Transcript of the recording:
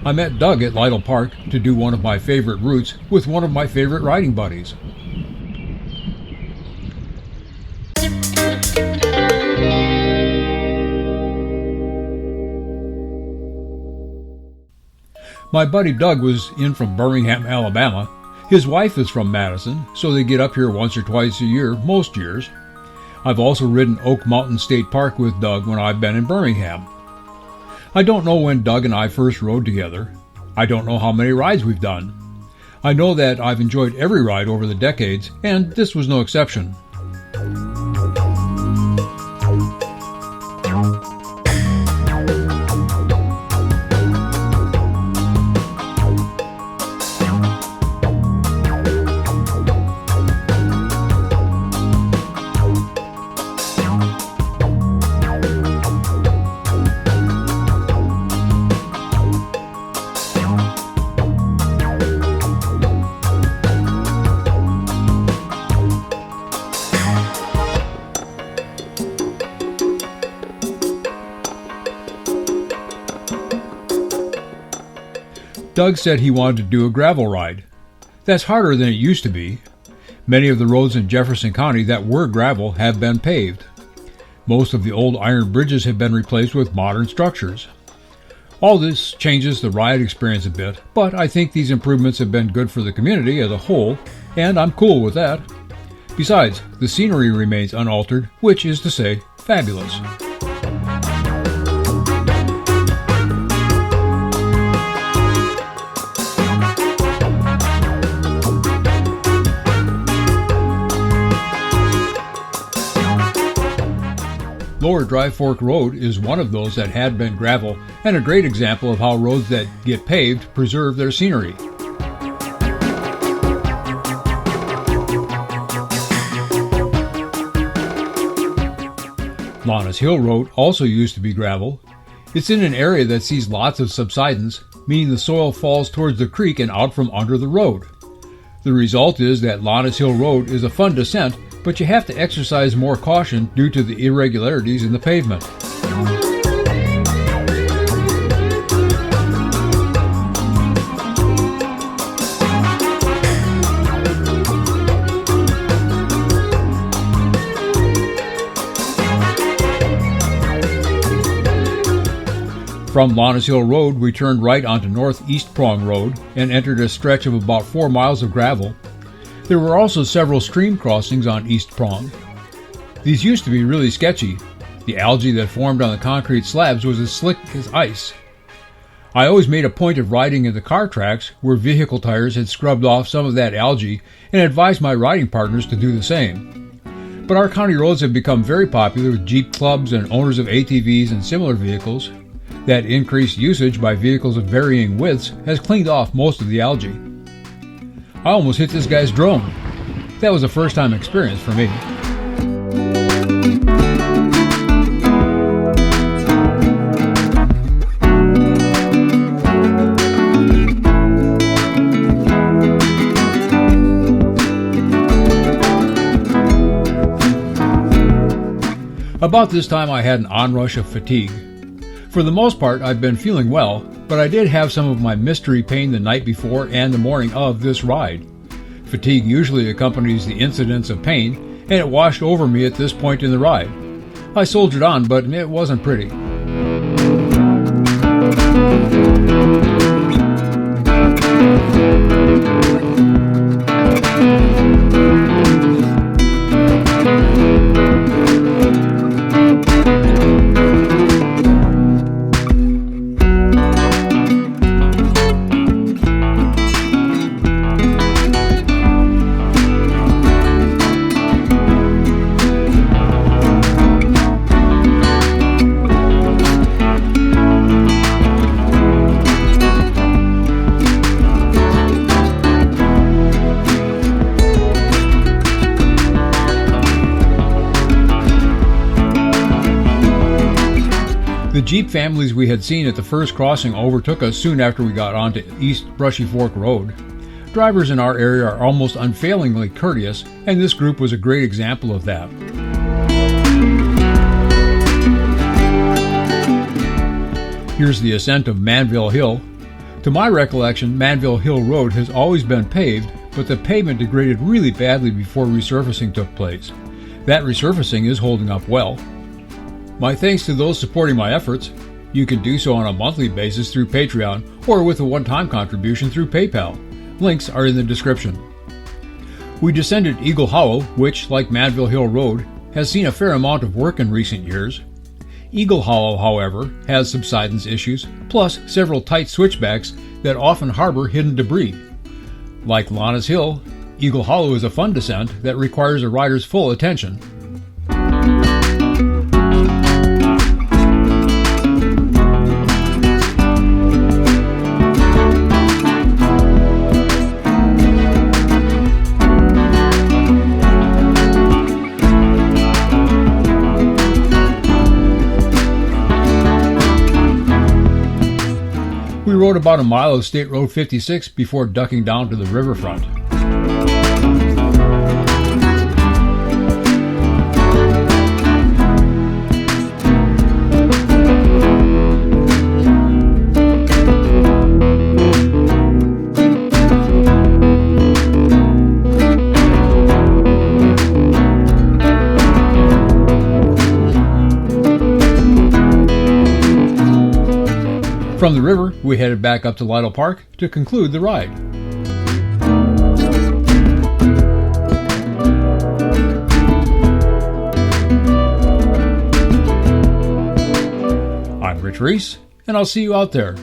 I met Doug at Lytle Park to do one of my favorite routes with one of my favorite riding buddies. My buddy Doug was in from Birmingham, Alabama. His wife is from Madison, so they get up here once or twice a year, most years. I've also ridden Oak Mountain State Park with Doug when I've been in Birmingham. I don't know when Doug and I first rode together. I don't know how many rides we've done. I know that I've enjoyed every ride over the decades, and this was no exception. Doug said he wanted to do a gravel ride. That's harder than it used to be. Many of the roads in Jefferson County that were gravel have been paved. Most of the old iron bridges have been replaced with modern structures. All this changes the ride experience a bit, but I think these improvements have been good for the community as a whole, and I'm cool with that. Besides, the scenery remains unaltered, which is to say, fabulous. Lower Dry Fork Road is one of those that had been gravel and a great example of how roads that get paved preserve their scenery. Lanas Hill Road also used to be gravel. It's in an area that sees lots of subsidence, meaning the soil falls towards the creek and out from under the road. The result is that Lanas Hill Road is a fun descent, but you have to exercise more caution due to the irregularities in the pavement. From Lanas Hill Road, we turned right onto Northeast Prong Road and entered a stretch of about 4 miles of gravel. There were also several stream crossings on East Prong. These used to be really sketchy. The algae that formed on the concrete slabs was as slick as ice. I always made a point of riding in the car tracks where vehicle tires had scrubbed off some of that algae and advised my riding partners to do the same. But our county roads have become very popular with Jeep clubs and owners of ATVs and similar vehicles. That increased usage by vehicles of varying widths has cleaned off most of the algae. I almost hit this guy's drone. That was a first-time experience for me. About this time I had an onrush of fatigue. For the most part, I've been feeling well, but I did have some of my mystery pain the night before and the morning of this ride. Fatigue usually accompanies the incidence of pain, and it washed over me at this point in the ride. I soldiered on, but it wasn't pretty. The Jeep families we had seen at the first crossing overtook us soon after we got onto East Brushy Fork Road. Drivers in our area are almost unfailingly courteous, and this group was a great example of that. Here's the ascent of Manville Hill. To my recollection, Manville Hill Road has always been paved, but the pavement degraded really badly before resurfacing took place. That resurfacing is holding up well. My thanks to those supporting my efforts. You can do so on a monthly basis through Patreon or with a one-time contribution through PayPal. Links are in the description. We descended Eagle Hollow, which, like Manville Hill Road, has seen a fair amount of work in recent years. Eagle Hollow, however, has subsidence issues, plus several tight switchbacks that often harbor hidden debris. Like Lanas Hill, Eagle Hollow is a fun descent that requires a rider's full attention. We rode about a mile of State Road 56 before ducking down to the riverfront. From the river, we headed back up to Lytle Park to conclude the ride. I'm Rich Reese, and I'll see you out there.